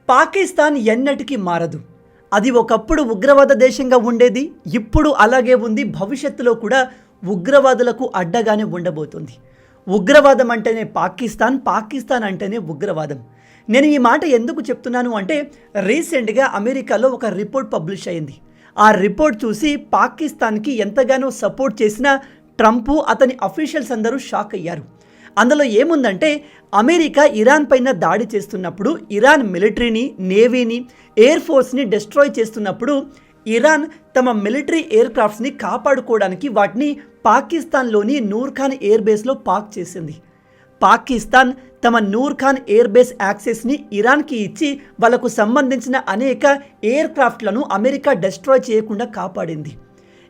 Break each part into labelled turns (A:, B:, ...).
A: పాకిస్తాన్ ఎన్నటికీ మారదు. అది ఒకప్పుడు ఉగ్రవాద దేశంగా ఉండేది, ఇప్పుడు అలాగే ఉంది, భవిష్యత్తులో కూడా ఉగ్రవాదులకు అడ్డగానే ఉండబోతుంది. ఉగ్రవాదం అంటేనే పాకిస్తాన్, పాకిస్తాన్ అంటేనే ఉగ్రవాదం. నేను ఈ మాట ఎందుకు చెప్తున్నాను అంటే, రీసెంట్గా అమెరికాలో ఒక రిపోర్ట్ పబ్లిష్ అయింది. ఆ రిపోర్ట్ చూసి పాకిస్తాన్కి ఎంతగానో సపోర్ట్ చేసిన ట్రంప్, అతని అఫీషియల్స్ అందరూ షాక్ అయ్యారు. అందులో ఏముందంటే, అమెరికా ఇరాన్ పైన దాడి చేస్తున్నప్పుడు, ఇరాన్ మిలిటరీని, నేవీని, ఎయిర్ ఫోర్స్ని డిస్ట్రాయ్ చేస్తున్నప్పుడు, ఇరాన్ తమ మిలిటరీ ఎయిర్ క్రాఫ్ట్స్ని కాపాడుకోవడానికి వాటిని పాకిస్తాన్లోని నూర్ఖాన్ ఎయిర్ బేస్లో పార్క్ చేసింది. పాకిస్తాన్ తమ నూర్ఖాన్ ఎయిర్ బేస్ యాక్సెస్ని ఇరాన్కి ఇచ్చి వాళ్లకు సంబంధించిన అనేక ఎయిర్ క్రాఫ్ట్లను అమెరికా డిస్ట్రాయ్ చేయకుండా కాపాడింది.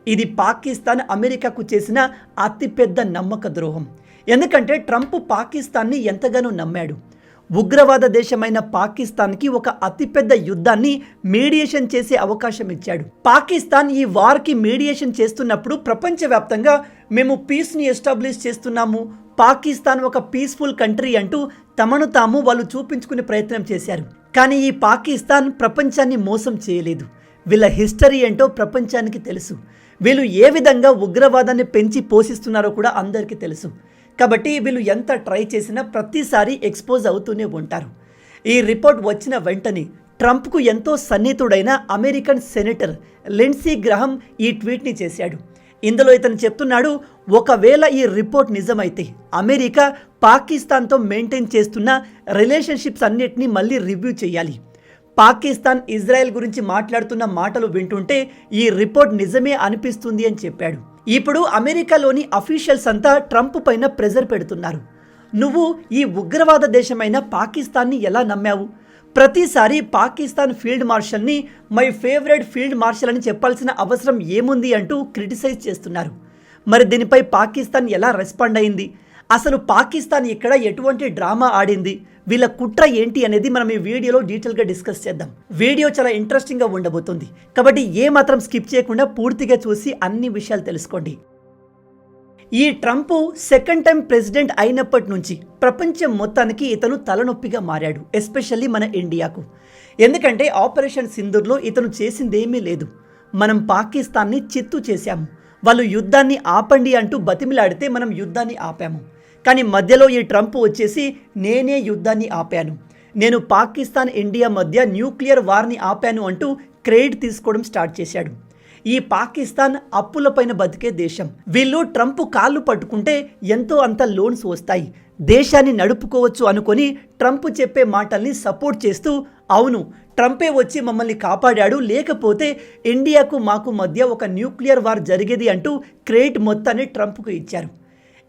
A: ఇది పాకిస్తాన్ అమెరికాకు చేసిన అతిపెద్ద నమ్మక ద్రోహం. ఎందుకంటే ట్రంప్ పాకిస్తాన్ని ఎంతగానో నమ్మాడు. ఉగ్రవాద దేశమైన పాకిస్తాన్కి ఒక అతిపెద్ద యుద్ధాన్ని మీడియేషన్ చేసే అవకాశం ఇచ్చాడు. పాకిస్తాన్ ఈ వార్కి మీడియేషన్ చేస్తున్నప్పుడు ప్రపంచవ్యాప్తంగా మేము పీస్ని ఎస్టాబ్లిష్ చేస్తున్నాము, పాకిస్తాన్ ఒక పీస్ఫుల్ కంట్రీ అంటూ తమను తాము వాళ్ళు చూపించుకునే ప్రయత్నం చేశారు. కానీ ఈ పాకిస్తాన్ ప్రపంచాన్ని మోసం చేయలేదు. వీళ్ళ హిస్టరీ ఏంటో ప్రపంచానికి తెలుసు. వీళ్ళు ఏ విధంగా ఉగ్రవాదాన్ని పెంచి పోషిస్తున్నారో కూడా అందరికీ తెలుసు. కాబట్టి వీళ్ళు ఎంత ట్రై చేసినా ప్రతిసారి ఎక్స్పోజ్ అవుతూనే ఉంటారు. ఈ రిపోర్ట్ వచ్చిన వెంటనే ట్రంప్కు ఎంతో సన్నిహితుడైన అమెరికన్ సెనేటర్ లిండ్సీ గ్రహం ఈ ట్వీట్ని చేశాడు. ఇందులో ఇతను చెప్తున్నాడు, ఒకవేళ ఈ రిపోర్ట్ నిజమైతే అమెరికా పాకిస్తాన్తో మెయింటైన్ చేస్తున్న రిలేషన్షిప్స్ అన్నిటినీ మళ్ళీ రివ్యూ చేయాలి. పాకిస్తాన్ ఇజ్రాయెల్ గురించి మాట్లాడుతున్న మాటలు వింటుంటే ఈ రిపోర్ట్ నిజమే అనిపిస్తుంది అని చెప్పాడు. ఇప్పుడు అమెరికాలోని అఫీషియల్స్ అంతా ట్రంప్ పైన ప్రెజర్ పెడుతున్నారు. నువ్వు ఈ ఉగ్రవాద దేశమైన పాకిస్తాన్ని ఎలా నమ్మావు? ప్రతిసారి పాకిస్తాన్ ఫీల్డ్ మార్షల్ని మై ఫేవరెట్ ఫీల్డ్ మార్షల్ అని చెప్పాల్సిన అవసరం ఏముంది అంటూ క్రిటిసైజ్ చేస్తున్నారు. మరి దీనిపై పాకిస్తాన్ ఎలా రెస్పాండ్ అయింది? అసలు పాకిస్తాన్ ఇక్కడ ఎటువంటి డ్రామా ఆడింది? వీళ్ళ కుట్ర ఏంటి అనేది మనం ఈ వీడియోలో డీటెయిల్గా డిస్కస్ చేద్దాం. వీడియో చాలా ఇంట్రెస్టింగ్గా ఉండబోతుంది కాబట్టి ఏమాత్రం స్కిప్ చేయకుండా పూర్తిగా చూసి అన్ని విషయాలు తెలుసుకోండి. ఈ ట్రంప్ సెకండ్ టైం ప్రెసిడెంట్ అయినప్పటి నుంచి ప్రపంచం మొత్తానికి ఇతను తలనొప్పిగా మారాడు, ఎస్పెషల్లీ మన ఇండియాకు. ఎందుకంటే ఆపరేషన్ సింధూర్లో ఇతను చేసిందేమీ లేదు. మనం పాకిస్తాన్ని చిత్తు చేశాము. వాళ్ళు యుద్ధాన్ని ఆపండి అంటూ బతిమిలాడితే మనం యుద్ధాన్ని ఆపాము. కానీ మధ్యలో ఈ ట్రంప్ వచ్చేసి నేనే యుద్ధాన్ని ఆపాను, నేను పాకిస్తాన్ ఇండియా మధ్య న్యూక్లియర్ వార్ని ఆపాను అంటూ క్రెడిట్ తీసుకోవడం స్టార్ట్ చేశాడు. ఈ పాకిస్తాన్ అప్పులపైన బతికే దేశం. వీళ్ళు ట్రంప్ కాళ్ళు పట్టుకుంటే ఎంతో అంత లోన్స్ వస్తాయి, దేశాన్ని నడుపుకోవచ్చు అనుకొని ట్రంప్ చెప్పే మాటల్ని సపోర్ట్ చేస్తూ, అవును ట్రంపే వచ్చి మమ్మల్ని కాపాడాడు, లేకపోతే ఇండియాకు మాకు మధ్య ఒక న్యూక్లియర్ వార్ జరిగేది అంటూ క్రెడిట్ మొత్తాన్ని ట్రంప్కు ఇచ్చారు.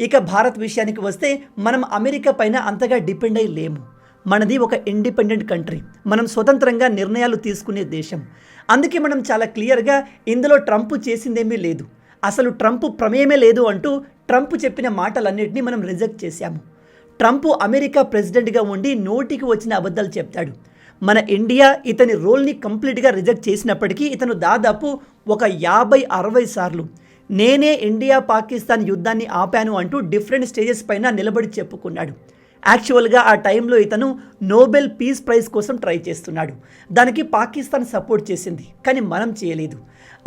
A: ఇక భారత్ విషయానికి వస్తే మనం అమెరికా పైన అంతగా డిపెండ్ అయి లేము. మనది ఒక ఇండిపెండెంట్ కంట్రీ, మనం స్వతంత్రంగా నిర్ణయాలు తీసుకునే దేశం. అందుకే మనం చాలా క్లియర్గా ఇందులో ట్రంప్ చేసిందేమీ లేదు, అసలు ట్రంప్ ప్రమేయమే లేదు అంటూ ట్రంప్ చెప్పిన మాటలన్నింటినీ మనం రిజెక్ట్ చేశాము. ట్రంప్ అమెరికా ప్రెసిడెంట్గా ఉండి నోటికి వచ్చిన అబద్ధాలు చెప్తాడు. మన ఇండియా ఇతని రోల్ని కంప్లీట్గా రిజెక్ట్ చేసినప్పటికీ ఇతను దాదాపు ఒక 50-60 సార్లు నేనే ఇండియా పాకిస్తాన్ యుద్ధాన్ని ఆపాను అంటూ డిఫరెంట్ స్టేజెస్ పైన నిలబడి చెప్పుకున్నాడు. యాక్చువల్గా ఆ టైంలో ఇతను నోబెల్ పీస్ ప్రైజ్ కోసం ట్రై చేస్తున్నాడు. దానికి పాకిస్తాన్ సపోర్ట్ చేసింది, కానీ మనం చేయలేదు.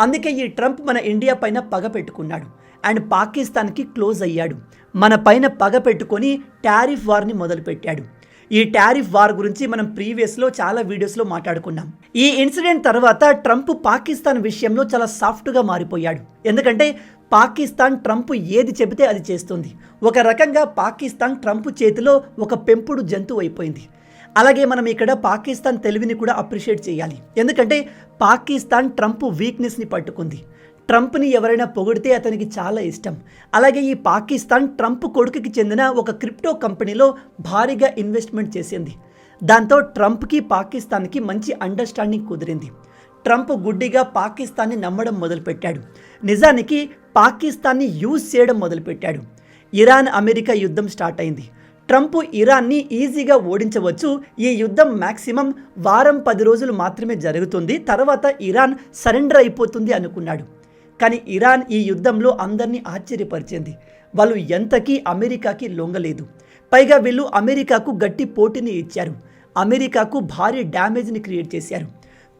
A: అందుకే ఈ ట్రంప్ మన ఇండియా పైన పగ పెట్టుకున్నాడు అండ్ పాకిస్తాన్కి క్లోజ్ అయ్యాడు. మన పైన పగ పెట్టుకొని టారిఫ్ వార్ని మొదలుపెట్టాడు. ఈ టారిఫ్ వార్ గురించి మనం ప్రీవియస్లో చాలా వీడియోస్లో మాట్లాడుకున్నాం. ఈ ఇన్సిడెంట్ తర్వాత ట్రంప్ పాకిస్తాన్ విషయంలో చాలా సాఫ్ట్గా మారిపోయాడు. ఎందుకంటే పాకిస్తాన్ ట్రంప్ ఏది చెబితే అది చేస్తుంది. ఒక రకంగా పాకిస్తాన్ ట్రంప్ చేతిలో ఒక పెంపుడు జంతువు అయిపోయింది. అలాగే మనం ఇక్కడ పాకిస్తాన్ తెలివిని కూడా అప్రిషియేట్ చేయాలి. ఎందుకంటే పాకిస్తాన్ ట్రంప్ వీక్నెస్ని పట్టుకుంది. ట్రంప్ని ఎవరైనా పొగిడితే అతనికి చాలా ఇష్టం. అలాగే ఈ పాకిస్తాన్ ట్రంప్ కొడుకుకి చెందిన ఒక క్రిప్టో కంపెనీలో భారీగా ఇన్వెస్ట్మెంట్ చేసింది. దాంతో ట్రంప్కి పాకిస్తాన్కి మంచి అండర్స్టాండింగ్ కుదిరింది. ట్రంప్ గుడ్డిగా పాకిస్తాన్ని నమ్మడం మొదలుపెట్టాడు. నిజానికి పాకిస్తాన్ని యూజ్ చేయడం మొదలుపెట్టాడు. ఇరాన్ అమెరికా యుద్ధం స్టార్ట్ అయింది. ట్రంప్ ఇరాన్ని ఈజీగా ఓడించవచ్చు, ఈ యుద్ధం మ్యాక్సిమం 1-10 రోజులు మాత్రమే జరుగుతుంది, తర్వాత ఇరాన్ సరెండర్ అయిపోతుంది అనుకున్నాడు. కానీ ఇరాన్ ఈ యుద్ధంలో అందరినీ ఆశ్చర్యపరిచింది. వాళ్ళు ఎంతకీ అమెరికాకి లొంగలేదు. పైగా వీళ్ళు అమెరికాకు గట్టి పోటీని ఇచ్చారు. అమెరికాకు భారీ డ్యామేజ్ని క్రియేట్ చేశారు.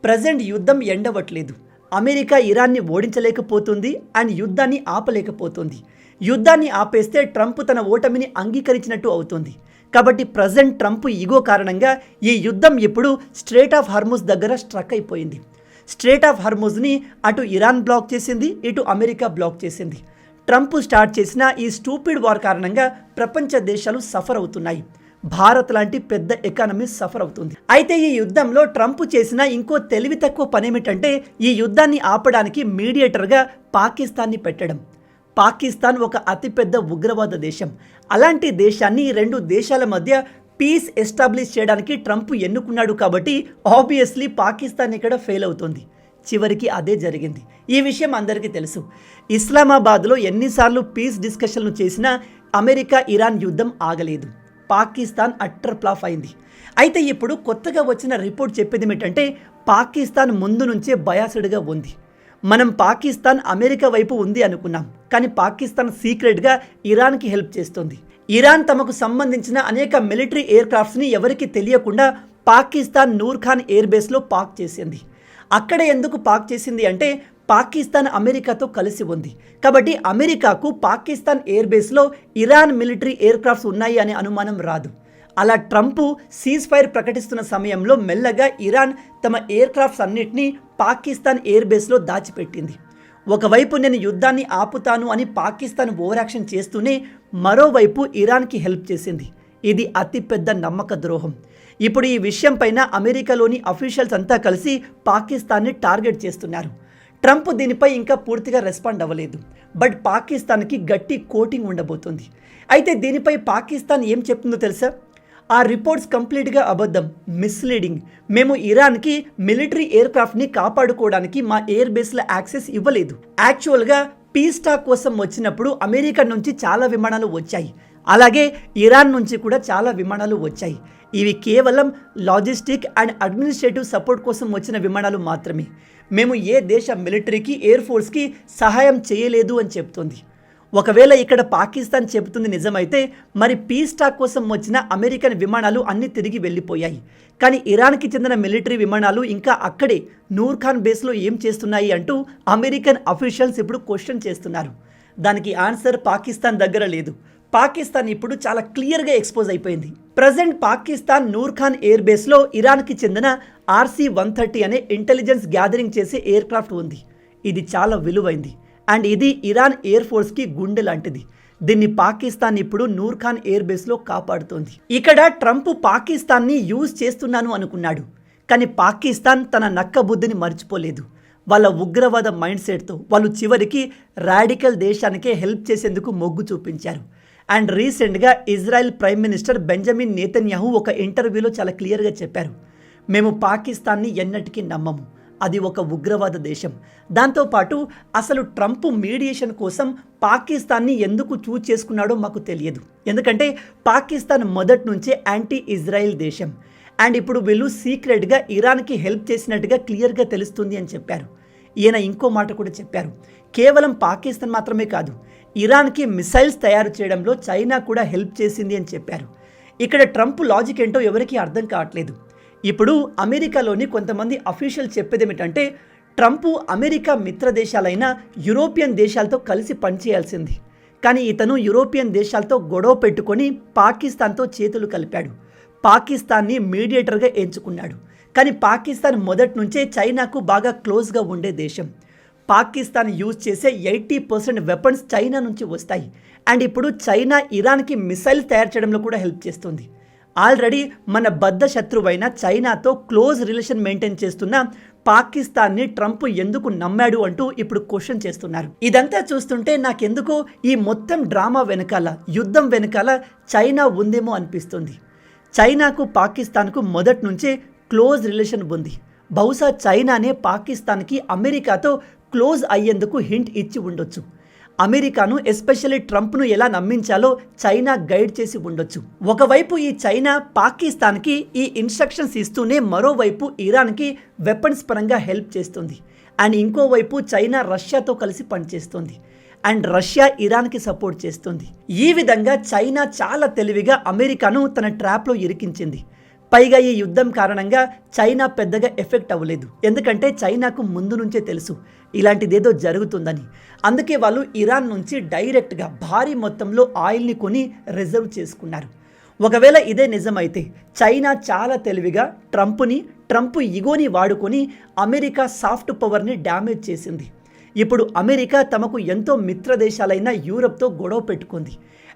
A: ప్రజెంట్ యుద్ధం ఎండవట్లేదు. అమెరికా ఇరాన్ని ఓడించలేకపోతుంది అండ్ యుద్ధాన్ని ఆపలేకపోతుంది. యుద్ధాన్ని ఆపేస్తే ట్రంప్ తన ఓటమిని అంగీకరించినట్టు అవుతుంది. కాబట్టి ప్రజెంట్ ట్రంప్ ఈగో కారణంగా ఈ యుద్ధం ఇప్పుడు స్ట్రేట్ ఆఫ్ హార్ముజ్ దగ్గర స్ట్రక్ అయిపోయింది. స్ట్రేట్ ఆఫ్ హార్ముజ్ని అటు ఇరాన్ బ్లాక్ చేసింది, ఇటు అమెరికా బ్లాక్ చేసింది. ట్రంప్ స్టార్ట్ చేసిన ఈ స్టూపిడ్ వార్ కారణంగా ప్రపంచ దేశాలు సఫర్ అవుతున్నాయి. భారత్ లాంటి పెద్ద ఎకానమీ సఫర్ అవుతుంది. అయితే ఈ యుద్ధంలో ట్రంప్ చేసిన ఇంకో తెలివి తక్కువ పని ఏమిటంటే ఈ యుద్ధాన్ని ఆపడానికి మీడియేటర్గా పాకిస్తాన్ని పెట్టడం. పాకిస్తాన్ ఒక అతిపెద్ద ఉగ్రవాద దేశం. అలాంటి దేశాన్ని రెండు దేశాల మధ్య పీస్ ఎస్టాబ్లిష్ చేయడానికి ట్రంప్ ఎన్నుకున్నాడు. కాబట్టి ఆబ్వియస్లీ పాకిస్తాన్ ఇక్కడ ఫెయిల్ అవుతుంది. చివరికి అదే జరిగింది. ఈ విషయం అందరికీ తెలుసు. ఇస్లామాబాద్లో ఎన్నిసార్లు పీస్ డిస్కషన్లు చేసినా అమెరికా ఇరాన్ యుద్ధం ఆగలేదు. పాకిస్తాన్ అట్టర్ ఫ్లాప్ అయింది. అయితే ఇప్పుడు కొత్తగా వచ్చిన రిపోర్ట్ చెప్పేది ఏమిటంటే పాకిస్తాన్ ముందు నుంచే బయాస్డ్గా ఉంది. మనం పాకిస్తాన్ అమెరికా వైపు ఉంది అనుకున్నాం, కానీ పాకిస్తాన్ సీక్రెట్గా ఇరాన్కి హెల్ప్ చేస్తుంది. ఇరాన్ తమకు సంబంధించిన అనేక మిలిటరీ ఎయిర్ క్రాఫ్ట్స్ని ఎవరికి తెలియకుండా పాకిస్తాన్ నూర్ఖాన్ ఎయిర్ బేస్లో పార్క్ చేసింది. అక్కడ ఎందుకు పార్క్ చేసింది అంటే పాకిస్తాన్ అమెరికాతో కలిసి ఉంది. కాబట్టి అమెరికాకు పాకిస్తాన్ ఎయిర్ బేస్లో ఇరాన్ మిలిటరీ ఎయిర్ క్రాఫ్ట్స్ ఉన్నాయి అనే అనుమానం రాదు. అలా ట్రంప్ సీజ్ ఫైర్ ప్రకటిస్తున్న సమయంలో మెల్లగా ఇరాన్ తమ ఎయిర్ క్రాఫ్ట్స్ అన్నిటినీ పాకిస్తాన్ ఎయిర్ బేస్లో దాచిపెట్టింది. ఒకవైపు నేను యుద్ధాన్ని ఆపుతాను అని పాకిస్తాన్ ఓవర్ యాక్షన్ చేస్తూనే మరోవైపు ఇరాన్కి హెల్ప్ చేసింది. ఇది అతిపెద్ద నమ్మక ద్రోహం. ఇప్పుడు ఈ విషయం పైన అమెరికాలోని అఫీషియల్స్ అంతా కలిసి పాకిస్తాన్ని టార్గెట్ చేస్తున్నారు. ట్రంప్ దీనిపై ఇంకా పూర్తిగా రెస్పాండ్ అవ్వలేదు. బట్ పాకిస్తాన్కి గట్టి కోటింగ్ ఉండబోతుంది. అయితే దీనిపై పాకిస్తాన్ ఏం చెప్తుందో తెలుసా? ఆ రిపోర్ట్స్ కంప్లీట్గా అబద్ధం, మిస్లీడింగ్. మేము ఇరాన్కి మిలిటరీ ఎయిర్ క్రాఫ్ట్ని కాపాడుకోవడానికి మా ఎయిర్ బేస్ల యాక్సెస్ ఇవ్వలేదు. యాక్చువల్గా పీస్ టాక్ కోసం వచ్చినప్పుడు అమెరికా నుంచి చాలా విమానాలు వచ్చాయి. అలాగే ఇరాన్ నుంచి కూడా చాలా విమానాలు వచ్చాయి. ఇవి కేవలం లాజిస్టిక్ అండ్ అడ్మినిస్ట్రేటివ్ సపోర్ట్ కోసం వచ్చిన విమానాలు మాత్రమే. మేము ఏ దేశ మిలిటరీకి ఎయిర్ ఫోర్స్కి సహాయం చేయలేదు అని చెప్తుంది. ఒకవేళ ఇక్కడ పాకిస్తాన్ చెబుతుంది నిజమైతే మరి పీస్ టాక్ కోసం వచ్చిన అమెరికన్ విమానాలు అన్నీ తిరిగి వెళ్ళిపోయాయి. కానీ ఇరాన్కి చెందిన మిలిటరీ విమానాలు ఇంకా అక్కడే నూర్ఖాన్ బేస్లో ఏం చేస్తున్నాయి అంటూ అమెరికన్ అఫీషియల్స్ ఇప్పుడు క్వశ్చన్ చేస్తున్నారు. దానికి ఆన్సర్ పాకిస్తాన్ దగ్గర లేదు. పాకిస్తాన్ ఇప్పుడు చాలా క్లియర్గా ఎక్స్పోజ్ అయిపోయింది. ప్రజెంట్ పాకిస్తాన్ నూర్ఖాన్ ఎయిర్ బేస్లో ఇరాన్కి చెందిన RC-130 అనే ఇంటెలిజెన్స్ గ్యాదరింగ్ చేసే ఎయిర్ క్రాఫ్ట్ ఉంది. ఇది చాలా విలువైంది అండ్ ఇది ఇరాన్ ఎయిర్ ఫోర్స్కి గుండె లాంటిది. దీన్ని పాకిస్తాన్ ఇప్పుడు నూర్ఖాన్ ఎయిర్ బేస్లో కాపాడుతోంది. ఇక్కడ ట్రంప్ పాకిస్తాన్ని యూజ్ చేస్తున్నాను అనుకున్నాడు, కానీ పాకిస్తాన్ తన నక్క బుద్ధిని మర్చిపోలేదు. వాళ్ళ ఉగ్రవాద మైండ్ సెట్తో వాళ్ళు చివరికి రాడికల్ దేశానికే హెల్ప్ చేసేందుకు మొగ్గు చూపించారు. అండ్ రీసెంట్గా Israel prime minister Benjamin Netanyahu ఒక ఇంటర్వ్యూలో చాలా క్లియర్గా చెప్పారు, మేము పాకిస్తాన్ని ఎన్నటికీ నమ్మము, అది ఒక ఉగ్రవాద దేశం. దాంతోపాటు అసలు ట్రంప్ మీడియేషన్ కోసం పాకిస్తాన్ని ఎందుకు చూజ్ చేసుకున్నాడో మాకు తెలియదు. ఎందుకంటే పాకిస్తాన్ మొదటి నుంచే యాంటీ ఇజ్రాయెల్ దేశం. అండ్ ఇప్పుడు వీళ్ళు సీక్రెట్గా ఇరాన్కి హెల్ప్ చేసినట్టుగా క్లియర్గా తెలుస్తుంది అని చెప్పారు. ఈయన ఇంకో మాట కూడా చెప్పారు, కేవలం పాకిస్తాన్ మాత్రమే కాదు, ఇరాన్కి మిసైల్స్ తయారు చేయడంలో చైనా కూడా హెల్ప్ చేసింది అని చెప్పారు. ఇక్కడ ట్రంప్ లాజిక్ ఏంటో ఎవరికీ అర్థం కావట్లేదు. ఇప్పుడు అమెరికాలోని కొంతమంది అఫీషియల్ చెప్పేది ఏమిటంటే ట్రంప్ అమెరికా మిత్ర దేశాలైన యూరోపియన్ దేశాలతో కలిసి పనిచేయాల్సింది. కానీ ఇతను యూరోపియన్ దేశాలతో గొడవ పెట్టుకొని పాకిస్తాన్తో చేతులు కలిపాడు. పాకిస్తాన్ని మీడియేటర్గా ఎంచుకున్నాడు. కానీ పాకిస్తాన్ మొదటి నుంచే చైనాకు బాగా క్లోజ్గా ఉండే దేశం. పాకిస్తాన్ యూజ్ చేసే 80% వెపన్స్ చైనా నుంచి వస్తాయి. అండ్ ఇప్పుడు చైనా ఇరాన్కి మిసైల్స్ తయారు చేయడంలో కూడా హెల్ప్ చేస్తుంది. ఆల్రెడీ మన బద్ధ శత్రువైన చైనాతో క్లోజ్ రిలేషన్ మెయింటైన్ చేస్తున్న పాకిస్తాన్ని ట్రంప్ ఎందుకు నమ్మాడు అంటూ ఇప్పుడు క్వశ్చన్ చేస్తున్నారు. ఇదంతా చూస్తుంటే నాకెందుకో ఈ మొత్తం డ్రామా వెనకాల, యుద్ధం వెనకాల చైనా ఉందేమో అనిపిస్తుంది. చైనాకు పాకిస్తాన్కు మొదటి నుంచే క్లోజ్ రిలేషన్ ఉంది. బహుశా చైనానే పాకిస్తాన్కి అమెరికాతో క్లోజ్ అయ్యేందుకు హింట్ ఇచ్చి ఉండొచ్చు. అమెరికాను ఎస్పెషల్లీ ట్రంప్ను ఎలా నమ్మించాలో చైనా గైడ్ చేసి ఉండొచ్చు. ఒకవైపు ఈ చైనా పాకిస్తాన్కి ఈ ఇన్స్ట్రక్షన్స్ ఇస్తూనే మరోవైపు ఇరాన్కి వెపన్స్ పరంగా హెల్ప్ చేస్తుంది. అండ్ ఇంకోవైపు చైనా రష్యాతో కలిసి పనిచేస్తుంది. అండ్ రష్యా ఇరాన్కి సపోర్ట్ చేస్తుంది. ఈ విధంగా చైనా చాలా తెలివిగా అమెరికాను తన ట్రాప్లో ఇరికించింది. పైగా ఈ యుద్ధం కారణంగా చైనా పెద్దగా ఎఫెక్ట్ అవ్వలేదు. ఎందుకంటే చైనాకు ముందు నుంచే తెలుసు ఇలాంటిదేదో జరుగుతుందని. అందుకే వాళ్ళు ఇరాన్ నుంచి డైరెక్ట్గా భారీ మొత్తంలో ఆయిల్ని కొని రిజర్వ్ చేసుకున్నారు. ఒకవేళ ఇదే నిజమైతే చైనా చాలా తెలివిగా ట్రంప్ ఇగోని వాడుకొని అమెరికా సాఫ్ట్ పవర్ని డ్యామేజ్ చేసింది. ఇప్పుడు అమెరికా తమకు ఎంతో మిత్ర దేశాలైన యూరప్తో గొడవ పెట్టుకుంది.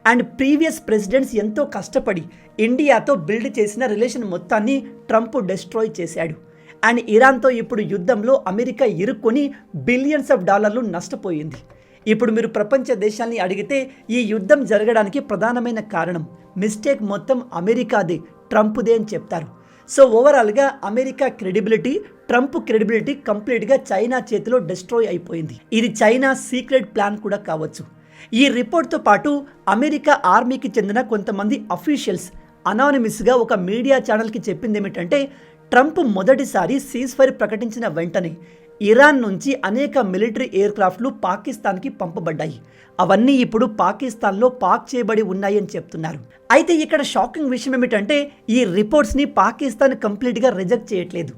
A: అండ్ ప్రీవియస్ ప్రెసిడెంట్స్ ఎంతో కష్టపడి ఇండియాతో బిల్డ్ చేసిన రిలేషన్ మొత్తాన్ని ట్రంప్ డెస్ట్రాయ్ చేశాడు. అండ్ ఇరాన్తో ఇప్పుడు యుద్ధంలో అమెరికా ఇరుక్కొని బిలియన్స్ ఆఫ్ డాలర్లు నష్టపోయింది. ఇప్పుడు మీరు ప్రపంచ దేశాల్ని అడిగితే ఈ యుద్ధం జరగడానికి ప్రధానమైన కారణం మిస్టేక్ మొత్తం అమెరికాదే, ట్రంప్దే అని చెప్తారు. సో ఓవరాల్గా అమెరికా క్రెడిబిలిటీ, ట్రంప్ క్రెడిబిలిటీ కంప్లీట్గా చైనా చేతిలో డిస్ట్రాయ్ అయిపోయింది. ఇది చైనా సీక్రెట్ ప్లాన్ కూడా కావచ్చు. ఈ రిపోర్ట్తో పాటు అమెరికా ఆర్మీకి చెందిన కొంతమంది అఫీషియల్స్ అనానిమస్గా ఒక మీడియా ఛానల్కి చెప్పింది ఏమిటంటే, ట్రంప్ మొదటిసారి సీజ్ఫైర్ ప్రకటించిన వెంటనే ఇరాన్ నుంచి అనేక మిలిటరీ ఎయిర్ క్రాఫ్ట్లు పాకిస్తాన్కి పంపబడ్డాయి. అవన్నీ ఇప్పుడు పాకిస్తాన్లో పార్క్ చేయబడి ఉన్నాయి అని చెప్తున్నారు. అయితే ఇక్కడ షాకింగ్ విషయం ఏమిటంటే, ఈ రిపోర్ట్స్ని పాకిస్తాన్ కంప్లీట్గా రిజెక్ట్ చేయట్లేదు.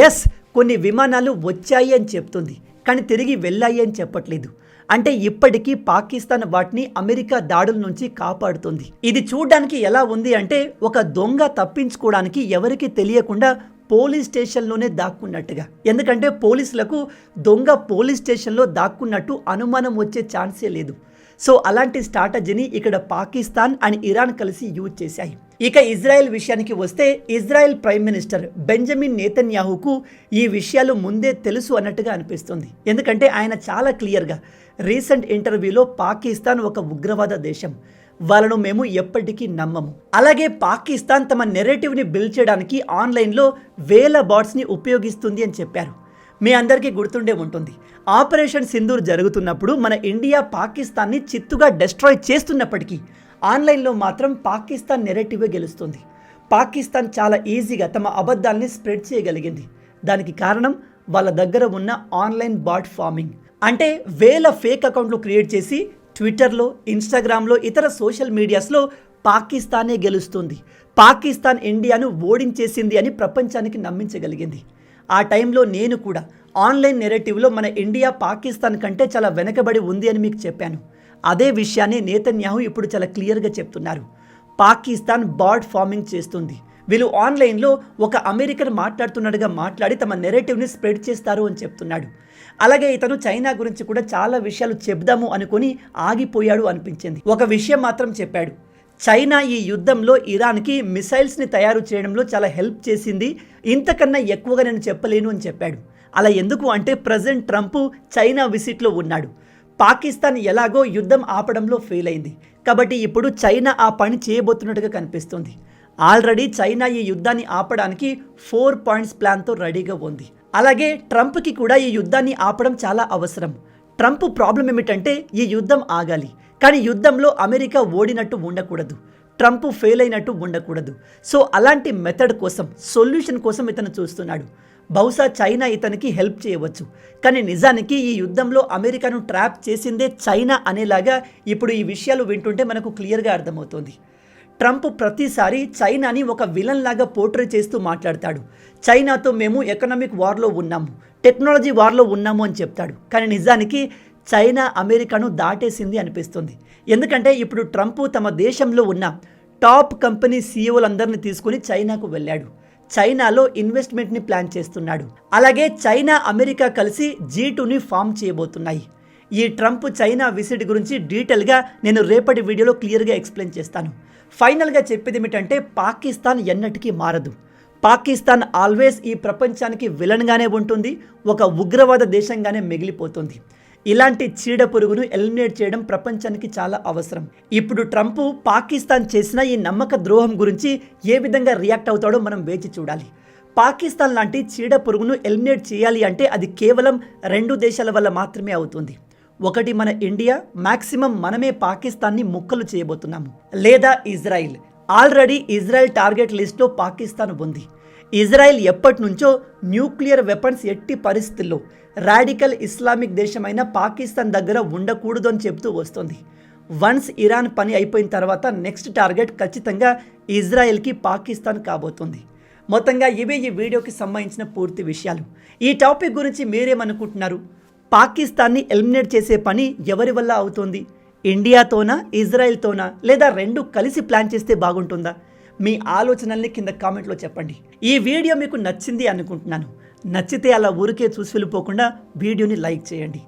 A: ఎస్, కొన్ని విమానాలు వచ్చాయి అని చెప్తుంది, కానీ తిరిగి వెళ్ళాయి అని చెప్పట్లేదు. అంటే ఇప్పటికీ పాకిస్తాన్ వాటిని అమెరికా దాడుల నుంచి కాపాడుతుంది. ఇది చూడడానికి ఎలా ఉంది అంటే, ఒక దొంగ తప్పించుకోవడానికి ఎవరికి తెలియకుండా పోలీస్ స్టేషన్లోనే దాక్కున్నట్టుగా. ఎందుకంటే పోలీసులకు దొంగ పోలీస్ స్టేషన్లో దాక్కున్నట్టు అనుమానం వచ్చే ఛాన్సే లేదు. సో అలాంటి స్ట్రాటజీని ఇక్కడ పాకిస్తాన్ అండ్ ఇరాన్ కలిసి యూజ్ చేశాయి. ఇక ఇజ్రాయెల్ విషయానికి వస్తే, ఇజ్రాయెల్ ప్రైమ్ మినిస్టర్ బెంజమిన్ నేతన్యాహుకు ఈ విషయాలు ముందే తెలుసు అన్నట్టుగా అనిపిస్తుంది. ఎందుకంటే ఆయన చాలా క్లియర్గా రీసెంట్ ఇంటర్వ్యూలో పాకిస్తాన్ ఒక ఉగ్రవాద దేశం, వాళ్ళను మేము ఎప్పటికీ నమ్మము. అలాగే పాకిస్తాన్ తమ నెరేటివ్ని బిల్డ్ చేయడానికి ఆన్లైన్లో వేల బాట్స్ని ఉపయోగిస్తుంది అని చెప్పారు. మీ అందరికీ గుర్తుండే ఉంటుంది, ఆపరేషన్ సింధూర్ జరుగుతున్నప్పుడు మన ఇండియా పాకిస్తాన్ని చిత్తుగా డెస్ట్రాయ్ చేస్తున్నప్పటికీ ఆన్లైన్లో మాత్రం పాకిస్తాన్ నెరేటివే గెలుస్తుంది. పాకిస్తాన్ చాలా ఈజీగా తమ అబద్ధాల్ని స్ప్రెడ్ చేయగలిగింది. దానికి కారణం వాళ్ళ దగ్గర ఉన్న ఆన్లైన్ బాట్ ఫార్మింగ్. అంటే వేల ఫేక్ అకౌంట్లు క్రియేట్ చేసి ట్విట్టర్లో, ఇన్స్టాగ్రామ్లో, ఇతర సోషల్ మీడియాస్లో పాకిస్తానే గెలుస్తుంది, పాకిస్తాన్ ఇండియాను ఓడించేసింది అని ప్రపంచానికి నమ్మించగలిగింది. ఆ టైంలో నేను కూడా ఆన్లైన్ నెరేటివ్లో మన ఇండియా పాకిస్తాన్ కంటే చాలా వెనకబడి ఉంది అని మీకు చెప్పాను. అదే విషయాన్ని నేతన్యాహు ఇప్పుడు చాలా క్లియర్గా చెప్తున్నారు. పాకిస్తాన్ బాట్ ఫార్మింగ్ చేస్తుంది, వీళ్ళు ఆన్లైన్లో ఒక అమెరికన్ మాట్లాడుతున్నట్టుగా మాట్లాడి తమ నెరేటివ్ని స్ప్రెడ్ చేస్తారు అని చెప్తున్నాడు. అలాగే ఇతను చైనా గురించి కూడా చాలా విషయాలు చెప్దాము అనుకుని ఆగిపోయాడు అనిపించింది. ఒక విషయం మాత్రం చెప్పాడు, చైనా ఈ యుద్ధంలో ఇరాన్కి మిసైల్స్ని తయారు చేయడంలో చాలా హెల్ప్ చేసింది, ఇంతకన్నా ఎక్కువగా నేను చెప్పలేను అని చెప్పాడు. అలా ఎందుకు అంటే, ప్రెసిడెంట్ ట్రంప్ చైనా విజిట్లో ఉన్నాడు. పాకిస్తాన్ ఎలాగో యుద్ధం ఆపడంలో ఫెయిల్ అయింది కాబట్టి ఇప్పుడు చైనా ఆ పని చేయబోతున్నట్టుగా కనిపిస్తుంది. ఆల్రెడీ చైనా ఈ యుద్ధాన్ని ఆపడానికి 4 పాయింట్స్ ప్లాన్తో రెడీగా ఉంది. అలాగే ట్రంప్కి కూడా ఈ యుద్ధాన్ని ఆపడం చాలా అవసరం. ట్రంప్ ప్రాబ్లం ఏమిటంటే, ఈ యుద్ధం ఆగాలి, కానీ యుద్ధంలో అమెరికా ఓడినట్టు ఉండకూడదు, ట్రంప్ ఫెయిల్ అయినట్టు ఉండకూడదు. సో అలాంటి మెథడ్ కోసం, సొల్యూషన్ కోసం ఇతను చూస్తున్నాడు. బహుశా చైనా ఇతనికి హెల్ప్ చేయవచ్చు, కానీ నిజానికి ఈ యుద్ధంలో అమెరికాను ట్రాప్ చేసిందే చైనా అనేలాగా ఇప్పుడు ఈ విషయాలు వింటుంటే మనకు క్లియర్గా అర్థమవుతుంది. ట్రంప్ ప్రతిసారి చైనాని ఒక విలన్ లాగా పోర్ట్రే చేస్తూ మాట్లాడతాడు. చైనాతో మేము ఎకనామిక్ వార్లో ఉన్నాము, టెక్నాలజీ వార్లో ఉన్నాము అని చెప్తాడు. కానీ నిజానికి చైనా అమెరికాను దాటేసింది అనిపిస్తుంది. ఎందుకంటే ఇప్పుడు ట్రంప్ తమ దేశంలో ఉన్న టాప్ కంపెనీ సీఈఓలందరినీ తీసుకుని చైనాకు వెళ్ళాడు. చైనాలో ఇన్వెస్ట్మెంట్ని ప్లాన్ చేస్తున్నాడు. అలాగే చైనా, అమెరికా కలిసి G2ని ఫామ్ చేయబోతున్నాయి. ఈ ట్రంప్ చైనా విజిట్ గురించి డీటెయిల్గా నేను రేపటి వీడియోలో క్లియర్గా ఎక్స్ప్లెయిన్ చేస్తాను. ఫైనల్గా చెప్పేది ఏమిటంటే, పాకిస్తాన్ ఎన్నటికీ మారదు. పాకిస్తాన్ ఆల్వేస్ ఈ ప్రపంచానికి విలన్గానే ఉంటుంది, ఒక ఉగ్రవాద దేశంగానే మిగిలిపోతుంది. ఇలాంటి చీడ పురుగును ఎలిమినేట్ చేయడం ప్రపంచానికి చాలా అవసరం. ఇప్పుడు ట్రంప్ పాకిస్తాన్ చేసిన ఈ నమ్మక ద్రోహం గురించి ఏ విధంగా రియాక్ట్ అవుతాడో మనం వేచి చూడాలి. పాకిస్తాన్ లాంటి చీడ పురుగును ఎలిమినేట్ చేయాలి అంటే అది కేవలం 2 దేశాల వల్ల మాత్రమే అవుతుంది. ఒకటి మన ఇండియా, మ్యాక్సిమం మనమే పాకిస్తాన్ని ముక్కలు చేయబోతున్నాము, లేదా ఇజ్రాయిల్. ఆల్రెడీ ఇజ్రాయెల్ టార్గెట్ లిస్ట్లో పాకిస్తాన్ ఉంది. ఇజ్రాయెల్ ఎప్పటి నుంచో న్యూక్లియర్ వెపన్స్ ఎట్టి పరిస్థితుల్లో రాడికల్ ఇస్లామిక్ దేశమైన పాకిస్తాన్ దగ్గర ఉండకూడదు అని చెప్తూ వస్తుంది. వన్స్ ఇరాన్ పని అయిపోయిన తర్వాత నెక్స్ట్ టార్గెట్ ఖచ్చితంగా ఇజ్రాయెల్కి పాకిస్తాన్ కాబోతుంది. మొత్తంగా ఇవే ఈ వీడియోకి సంబంధించిన పూర్తి విషయాలు. ఈ టాపిక్ గురించి మీరేమనుకుంటున్నారు? పాకిస్తాన్ని ఎలిమినేట్ చేసే పని ఎవరి వల్ల అవుతుంది? ఇండియాతోనా, ఇజ్రాయెల్తోనా, లేదా రెండు కలిసి ప్లాన్ చేస్తే బాగుంటుందా? మీ ఆలోచనల్ని కింద కామెంట్లో చెప్పండి. ఈ వీడియో మీకు నచ్చింది అనుకుంటున్నాను. నచ్చితే అలా ఊరికే చూసి వెళ్ళిపోకుండా వీడియోని లైక్ చేయండి.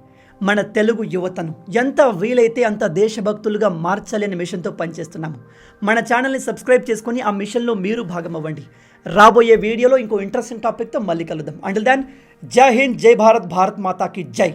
A: మన తెలుగు యువతను ఎంత వీలైతే అంత దేశభక్తులుగా మార్చాలి అనే మిషన్తో పనిచేస్తున్నాము. మన ఛానల్ని సబ్స్క్రైబ్ చేసుకొని ఆ మిషన్లో మీరు భాగం అవ్వండి. రాబోయే వీడియోలో ఇంకో ఇంట్రెస్టింగ్ టాపిక్తో మళ్ళీ కలుద్దాం. అంటిల్ దెన్, జై హింద్, జై భారత్, భారత్ మాతాకి జై.